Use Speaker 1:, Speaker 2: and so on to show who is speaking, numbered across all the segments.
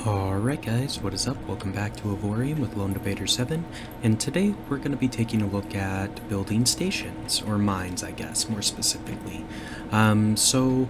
Speaker 1: Alright guys, what is up? Welcome back to Avorion with LD7, and today we're going to be taking a look at building stations, or mines I guess, more specifically. So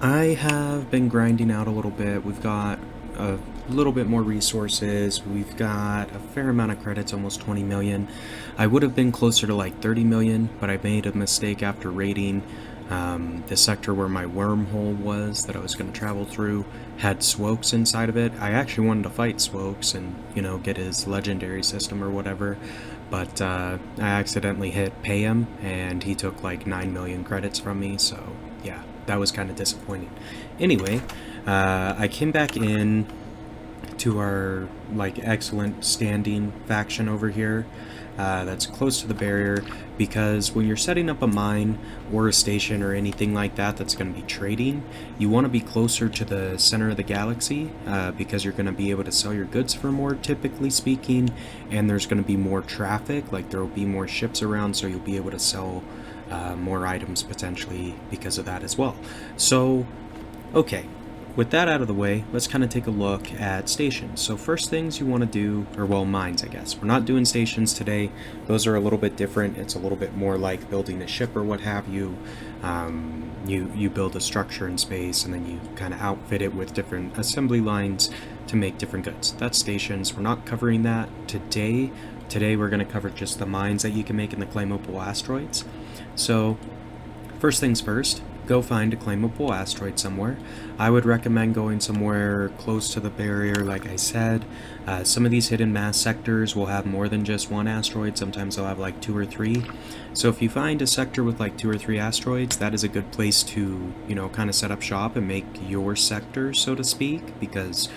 Speaker 1: I have been grinding out a little bit. We've got a little bit more resources, we've got a fair amount of credits, almost 20 million. I would have been closer to like 30 million, but I made a mistake after raiding. The sector where my wormhole was that I was going to travel through had Swokes inside of it. I actually wanted to fight Swokes and, get his legendary system or whatever, but I accidentally hit pay him and he took like 9 million credits from me, so yeah, that was kind of disappointing. Anyway, I came back in to our excellent standing faction over here that's close to the barrier, because when you're setting up a mine or a station or anything like that that's going to be trading, you want to be closer to the center of the galaxy, because you're going to be able to sell your goods for more, typically speaking, and there's going to be more traffic, like there will be more ships around, so you'll be able to sell more items potentially because of that as well. So okay, with that out of the way, let's kind of take a look at stations. So first things you want to do, or well, mines I guess. We're not doing stations today. Those are a little bit different. It's a little bit more like building a ship or what have you. You build a structure in space and then you kind of outfit it with different assembly lines to make different goods. That's stations. We're not covering that today. Today we're going to cover just the mines that you can make in the claimable asteroids. So first things first, go find a claimable asteroid somewhere. I would recommend going somewhere close to the barrier, like I said. Some of these hidden mass sectors will have more than just one asteroid. Sometimes they'll have like 2 or 3. So if you find a sector with like 2 or 3 asteroids, that is a good place to, kind of set up shop and make your sector, so to speak, because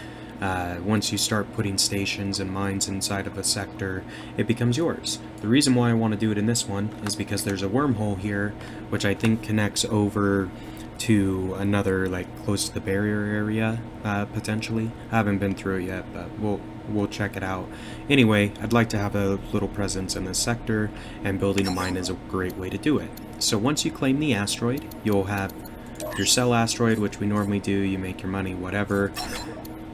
Speaker 1: once you start putting stations and mines inside of a sector, it becomes yours. The reason why I want to do it in this one is because there's a wormhole here, which I think connects over to another, close to the barrier area, potentially. I haven't been through it yet, but we'll check it out. Anyway, I'd like to have a little presence in this sector, and building a mine is a great way to do it. So once you claim the asteroid, you'll have your sell asteroid, which we normally do, you make your money, whatever.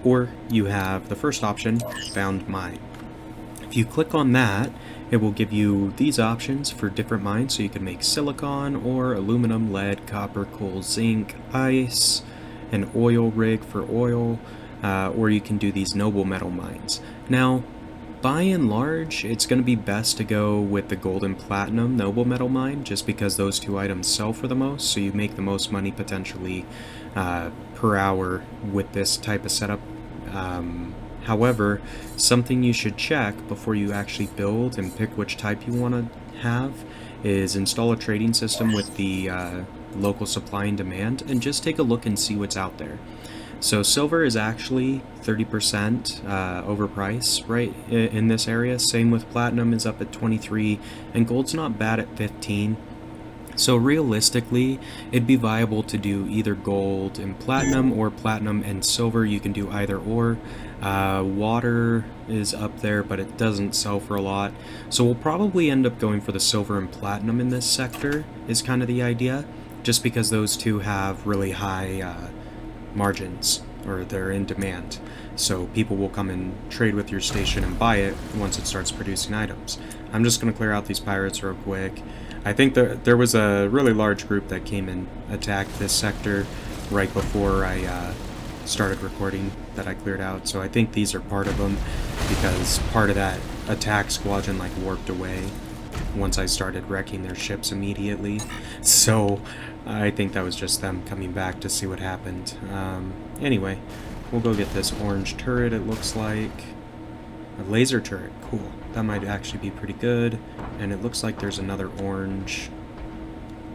Speaker 1: Or you have the first option, found mine. If you click on that, it will give you these options for different mines, so you can make silicon or aluminum, lead, copper, coal, zinc, ice, an oil rig for oil, or you can do these noble metal mines. Now, by and large, it's going to be best to go with the gold and platinum noble metal mine, just because those two items sell for the most, so you make the most money potentially per hour with this type of setup. However, something you should check before you actually build and pick which type you want to have is install a trading system with the local supply and demand, and just take a look and see what's out there. So silver is actually 30% overpriced right in this area. Same with platinum, is up at 23, and gold's not bad at 15. So realistically, it'd be viable to do either gold and platinum or platinum and silver. You can do either or. Water is up there, but it doesn't sell for a lot. So we'll probably end up going for the silver and platinum in this sector, is kind of the idea, just because those two have really high margins, or they're in demand. So people will come and trade with your station and buy it once it starts producing items. I'm just going to clear out these pirates real quick. I think there was a really large group that came and attacked this sector right before I started recording that I cleared out, so I think these are part of them, because part of that attack squadron warped away once I started wrecking their ships immediately. So I think that was just them coming back to see what happened. Anyway, we'll go get this orange turret, it looks like. A laser turret, cool. That might actually be pretty good. And it looks like there's another orange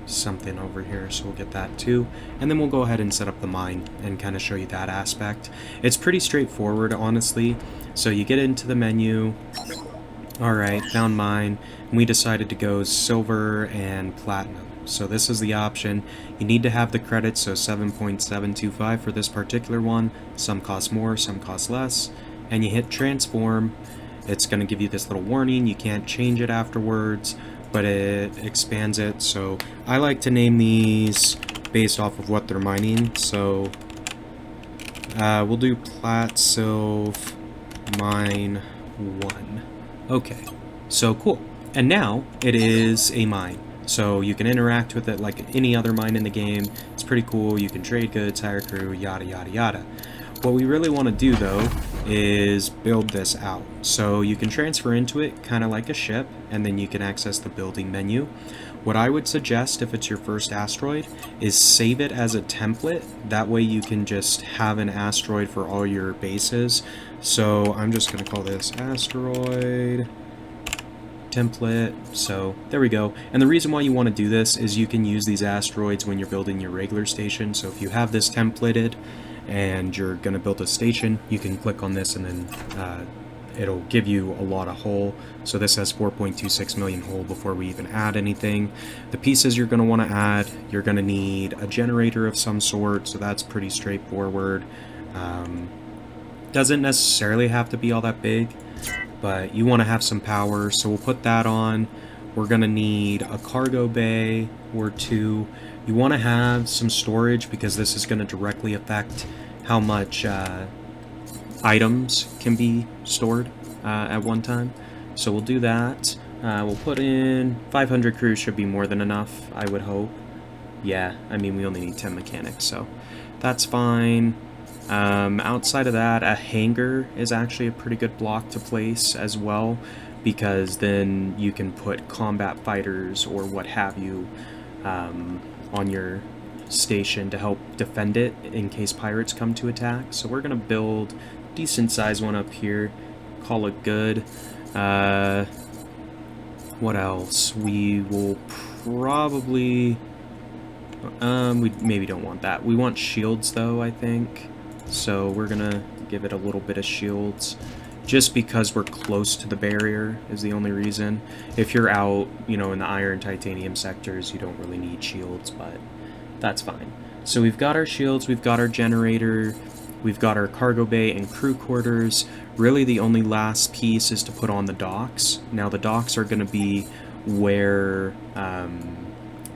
Speaker 1: something over here, so we'll get that too. And then we'll go ahead and set up the mine and kind of show you that aspect. It's pretty straightforward, honestly. So you get into the menu. Alright, found mine. And we decided to go silver and platinum. So this is the option. You need to have the credits, so 7.725 for this particular one. Some cost more, some cost less. And you hit transform. It's going to give you this little warning. You can't change it afterwards, but it expands it. So I like to name these based off of what they're mining. So We'll do Plat Sylv Mine 1. Okay, so cool. And now it is a mine. So you can interact with it like any other mine in the game. It's pretty cool. You can trade goods, hire crew, yada yada yada. What we really want to do though is build this out. So you can transfer into it kind of like a ship, and then you can access the building menu. What I would suggest if it's your first asteroid is save it as a template. That way you can just have an asteroid for all your bases. So I'm just going to call this asteroid template. So there we go. And the reason why you want to do this is you can use these asteroids when you're building your regular station. So if you have this templated and you're going to build a station, you can click on this and then it'll give you a lot of hull. So this has 4.26 million hull before we even add anything. The pieces you're going to want to add, you're going to need a generator of some sort, so that's pretty straightforward. Doesn't necessarily have to be all that big, but you want to have some power, so we'll put that on. We're going to need a cargo bay or two. You want to have some storage because this is going to directly affect how much items can be stored at one time. So we'll do that. We'll put in 500 crews, should be more than enough, I would hope. Yeah, I mean, we only need 10 mechanics, so that's fine. Outside of that, a hangar is actually a pretty good block to place as well, because then you can put combat fighters or what have you on your station to help defend it in case pirates come to attack. So we're going to build a decent sized one up here, call it good. What else? We will probably... we maybe don't want that. We want shields though, I think. So we're gonna give it a little bit of shields. Just because we're close to the barrier is the only reason. If you're out, you know, in the iron titanium sectors, you don't really need shields, but that's fine. So we've got our shields, we've got our generator, we've got our cargo bay and crew quarters. Really the only last piece is to put on the docks. Now the docks are going to be where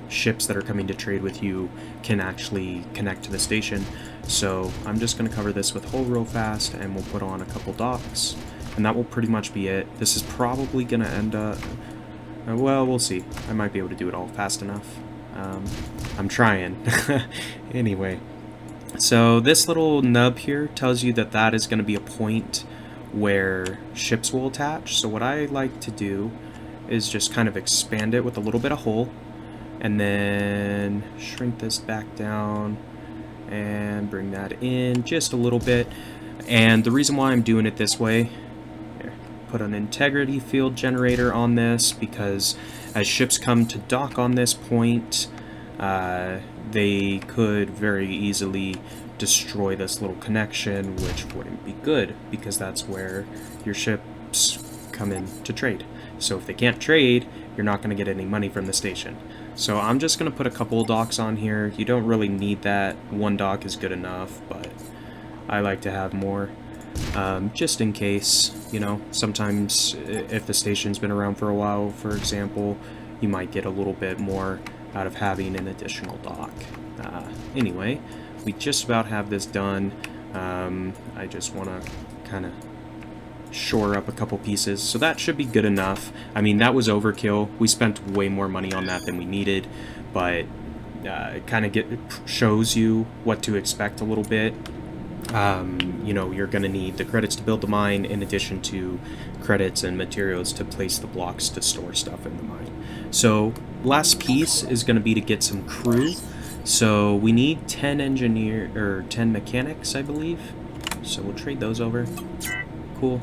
Speaker 1: ships that are coming to trade with you can actually connect to the station. So I'm just going to cover this with hull real fast and we'll put on a couple docks. And that will pretty much be it. This is probably going to end up... well, we'll see. I might be able to do it all fast enough. I'm trying. Anyway. So this little nub here tells you that that is going to be a point where ships will attach. So what I like to do is just kind of expand it with a little bit of hull and then shrink this back down and bring that in just a little bit. And the reason why I'm doing it this way, here, put an integrity field generator on this, because as ships come to dock on this point, they could very easily destroy this little connection, which wouldn't be good, because that's where your ships come in to trade. So if they can't trade, you're not going to get any money from the station. So I'm just going to put a couple of docks on here. You don't really need that. One dock is good enough, but I like to have more. Just in case, you know, sometimes if the station's been around for a while, for example, you might get a little bit more out of having an additional dock. Anyway, we just about have this done. I just want to kind of shore up a couple pieces, so that should be good enough. I mean, that was overkill. We spent way more money on that than we needed, but it kind of shows you what to expect a little bit. You know, you're going to need the credits to build the mine in addition to credits and materials to place the blocks to store stuff in the mine. So last piece is going to be to get some crew. So we need 10 mechanics, I believe. So we'll trade those over. Cool.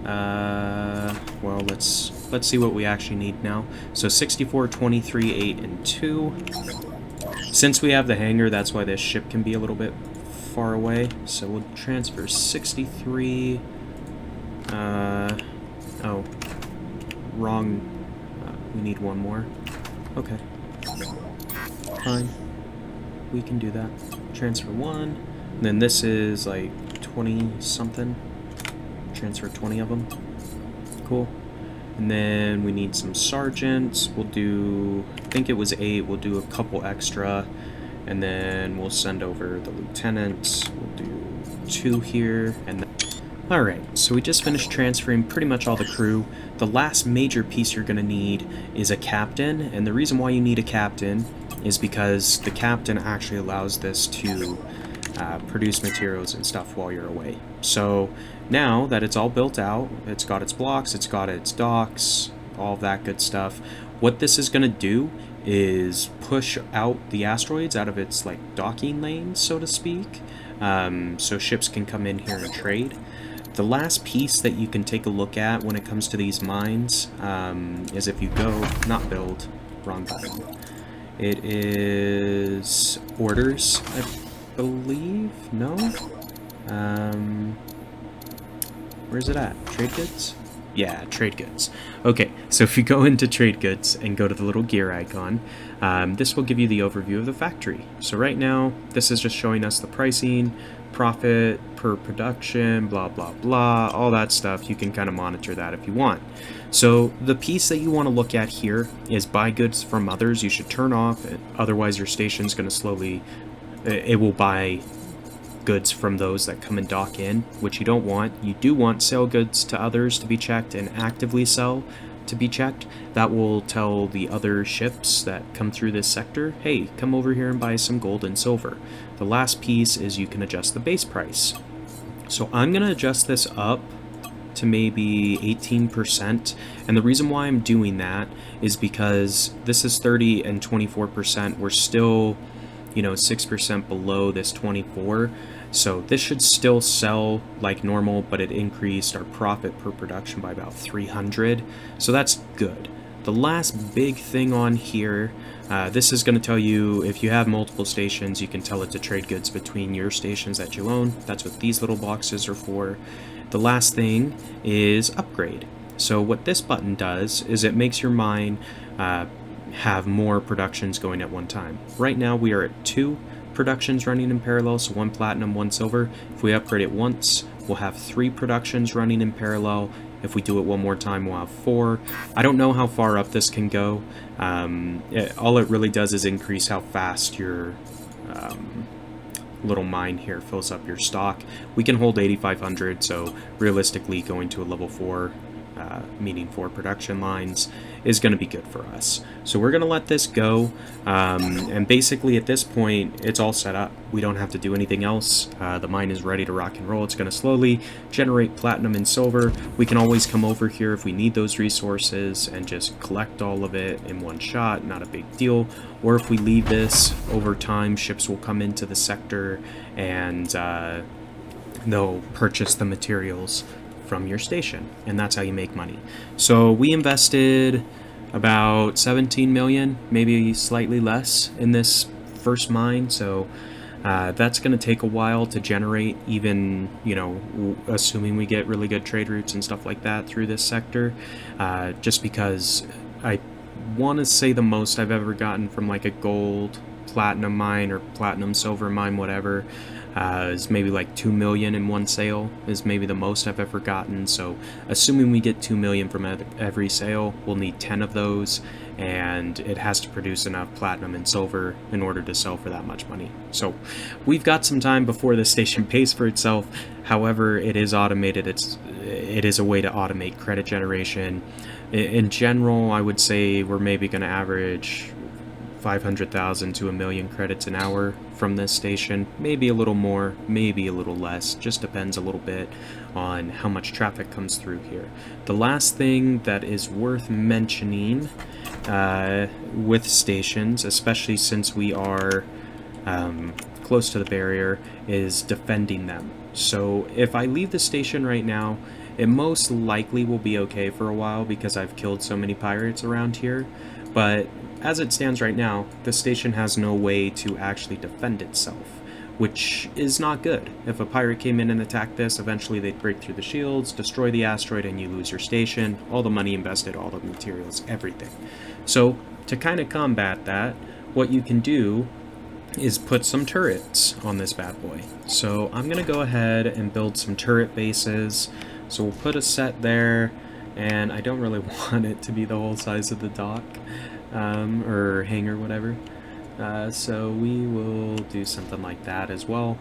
Speaker 1: Well, let's see what we actually need now. So 64, 23, 8, and 2. Since we have the hangar, that's why this ship can be a little bit far away. So we'll transfer 63. Oh, wrong. We need one more. Okay. Fine. We can do that. Transfer 1. And then this is like 20 something. Transfer 20 of them. Cool. And then we need some sergeants. We'll do, I think it was 8. We'll do a couple extra. And then we'll send over the lieutenants. We'll do 2 here, and then... Alright, so we just finished transferring pretty much all the crew. The last major piece you're going to need is a captain, and the reason why you need a captain is because the captain actually allows this to produce materials and stuff while you're away. So now that it's all built out, it's got its blocks, it's got its docks, all of that good stuff, what this is going to do is push out the asteroids out of its like docking lanes, so to speak, so ships can come in here and trade. The last piece that you can take a look at when it comes to these mines is if you go, not build, wrong button. It is orders, I believe? No? Where's it at? Trade goods? Yeah, trade goods. Okay, so if you go into trade goods and go to the little gear icon, this will give you the overview of the factory. So right now, this is just showing us the pricing, profit per production, blah, blah, blah, all that stuff. You can kind of monitor that if you want. So the piece that you want to look at here is buy goods from others. You should turn off, otherwise your station's going to slowly, it will buy goods from those that come and dock in, which you don't want. You do want sell goods to others to be checked and actively sell to be checked. That will tell the other ships that come through this sector, hey, come over here and buy some gold and silver. The last piece is you can adjust the base price. So I'm going to adjust this up to maybe 18%, and the reason why I'm doing that is because this is 30 and 24%. We're still, you know, 6% below this 24, so this should still sell like normal, but it increased our profit per production by about 300, so that's good. The last big thing on here, this is going to tell you if you have multiple stations, you can tell it to trade goods between your stations that you own. That's what these little boxes are for. The last thing is upgrade. So what this button does is it makes your mine have more productions going at one time. Right now we are at 2 productions running in parallel, so 1 platinum, 1 silver. If we upgrade it once, we'll have 3 productions running in parallel. If we do it one more time, we'll have 4. I don't know how far up this can go. All it really does is increase how fast your little mine here fills up your stock. We can hold 8,500, so realistically going to a level 4, meaning 4 production lines, is going to be good for us. So we're going to let this go, and basically at this point it's all set up. We don't have to do anything else. The mine is ready to rock and roll. It's going to slowly generate platinum and silver. We can always come over here if we need those resources and just collect all of it in one shot, not a big deal. Or if we leave this over time, ships will come into the sector and they'll purchase the materials from your station, and that's how you make money. So we invested about 17 million, maybe slightly less, in this first mine, so that's going to take a while to generate, even, you know, assuming we get really good trade routes and stuff like that through this sector, just because I want to say the most I've ever gotten from like a gold platinum mine or platinum silver mine, whatever, is maybe like 2 million in one sale is maybe the most I've ever gotten. So assuming we get 2 million from every sale, we'll need 10 of those, and it has to produce enough platinum and silver in order to sell for that much money. So we've got some time before the station pays for itself. However, it is automated. It is a way to automate credit generation. In general, I would say we're maybe going to average 500,000 to 1 million credits an hour from this station. Maybe a little more, maybe a little less, just depends a little bit on how much traffic comes through here. The last thing that is worth mentioning with stations, especially since we are close to the barrier, is defending them. So if I leave the station right now, it most likely will be okay for a while because I've killed so many pirates around here, but as it stands right now, the station has no way to actually defend itself, which is not good. If a pirate came in and attacked this, eventually they'd break through the shields, destroy the asteroid, and you lose your station, all the money invested, all the materials, everything. So to kind of combat that, what you can do is put some turrets on this bad boy. So I'm going to go ahead and build some turret bases. So we'll put a set there, and I don't really want it to be the whole size of the dock. Or hangar, whatever. So we will do something like that as well.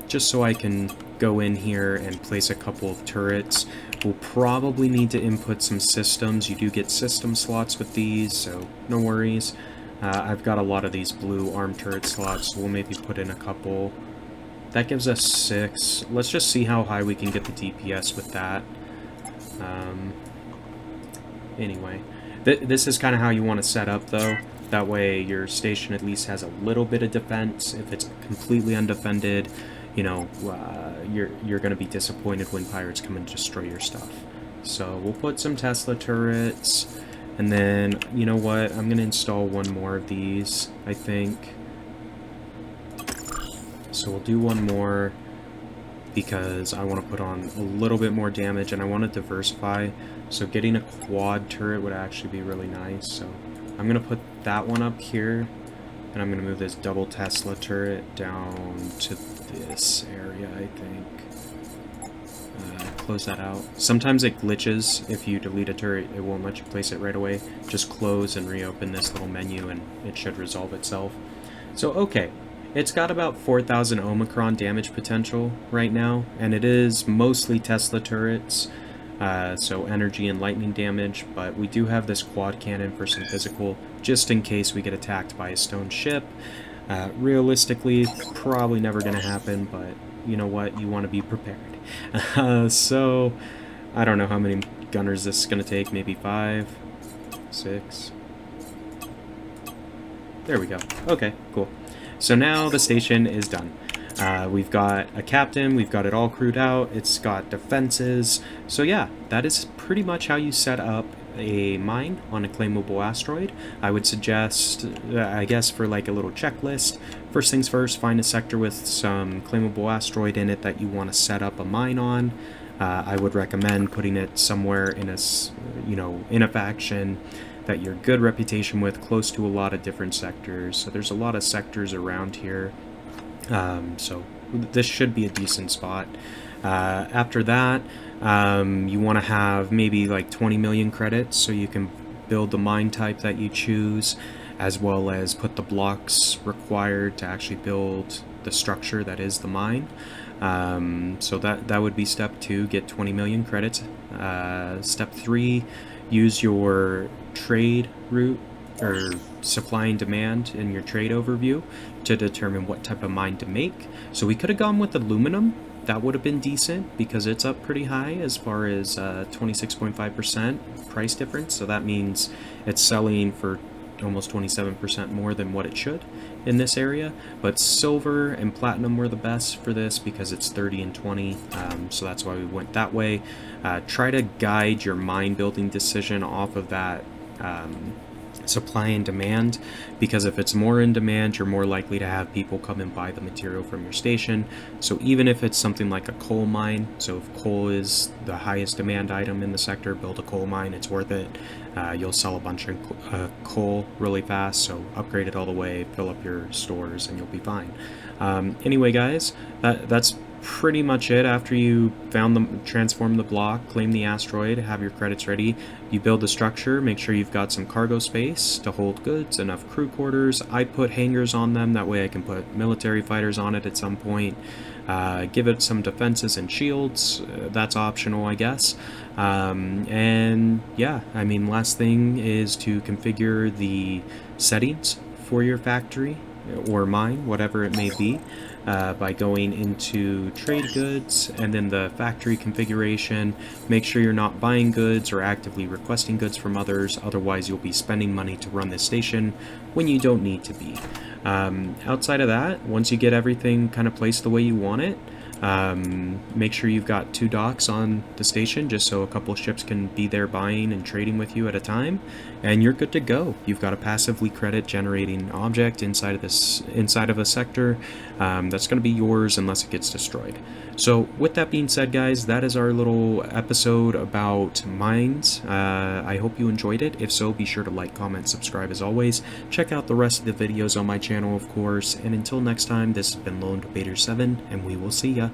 Speaker 1: just so I can go in here and place a couple of turrets. We'll probably need to input some systems. You do get system slots with these, so no worries. I've got a lot of these blue arm turret slots, so we'll maybe put in a couple. That gives us 6. Let's just see how high we can get the DPS with that. Anyway, this is kind of how you want to set up, though. That way your station at least has a little bit of defense. If it's completely undefended, you know, you're going to be disappointed when pirates come and destroy your stuff. So we'll put some Tesla turrets, and then, you know what, I'm going to install one more of these, I think. So we'll do one more, because I want to put on a little bit more damage, and I want to diversify. So getting a quad turret would actually be really nice. So I'm going to put that one up here, and I'm going to move this double Tesla turret down to this area, I think. Close that out. Sometimes it glitches. If you delete a turret, it won't let you place it right away. Just close and reopen this little menu, and it should resolve itself. So, okay. It's got about 4,000 Omicron damage potential right now, and it is mostly Tesla turrets, so energy and lightning damage, but we do have this quad cannon for some physical, just in case we get attacked by a stone ship. Realistically, it's probably never going to happen, but you know what, you want to be prepared. So, I don't know how many gunners this is going to take, maybe 5, 6. There we go. Okay, cool. So now the station is done. We've got a captain, we've got it all crewed out, it's got defenses. So yeah, that is pretty much how you set up a mine on a claimable asteroid. I would suggest, I guess, for like a little checklist, first things first, find a sector with some claimable asteroid in it that you want to set up a mine on. I would recommend putting it somewhere in a, in a faction that you're good reputation with, close to a lot of different sectors. So there's a lot of sectors around here. So this should be a decent spot. After that, you want to have maybe like 20 million credits so you can build the mine type that you choose, as well as put the blocks required to actually build the structure that is the mine. So that would be step 2, get 20 million credits. Step 3, use your trade route or supply and demand in your trade overview to determine what type of mine to make. So we could have gone with aluminum. That would have been decent because it's up pretty high as far as 26.5% price difference. So that means it's selling for almost 27% more than what it should in this area. But silver and platinum were the best for this because it's 30 and 20, so that's why we went that way. Try to guide your mine building decision off of that supply and demand, because if it's more in demand, you're more likely to have people come and buy the material from your station. So even if it's something like a coal mine, so if coal is the highest demand item in the sector, build a coal mine, it's worth it. You'll sell a bunch of coal really fast, so upgrade it all the way, fill up your stores, and you'll be fine. Anyway, guys, that's pretty much it. After you transform the block, claim the asteroid, have your credits ready, you build the structure, make sure you've got some cargo space to hold goods, enough crew quarters. I put hangars on them, that way I can put military fighters on it at some point. Give it some defenses and shields, that's optional, I guess. And yeah, I mean, last thing is to configure the settings for your factory or mine, whatever it may be, by going into trade goods and then the factory configuration. Make sure you're not buying goods or actively requesting goods from others, otherwise you'll be spending money to run this station when you don't need to be. Outside of that, once you get everything kind of placed the way you want it, make sure you've got 2 docks on the station just so a couple ships can be there buying and trading with you at a time, and you're good to go. You've got a passively credit generating object inside of a sector that's going to be yours unless it gets destroyed. So with that being said, guys, that is our little episode about mines. I hope you enjoyed it. If so, be sure to like, comment, subscribe as always. Check out the rest of the videos on my channel, of course, and until next time, this has been LD7, and we will see ya.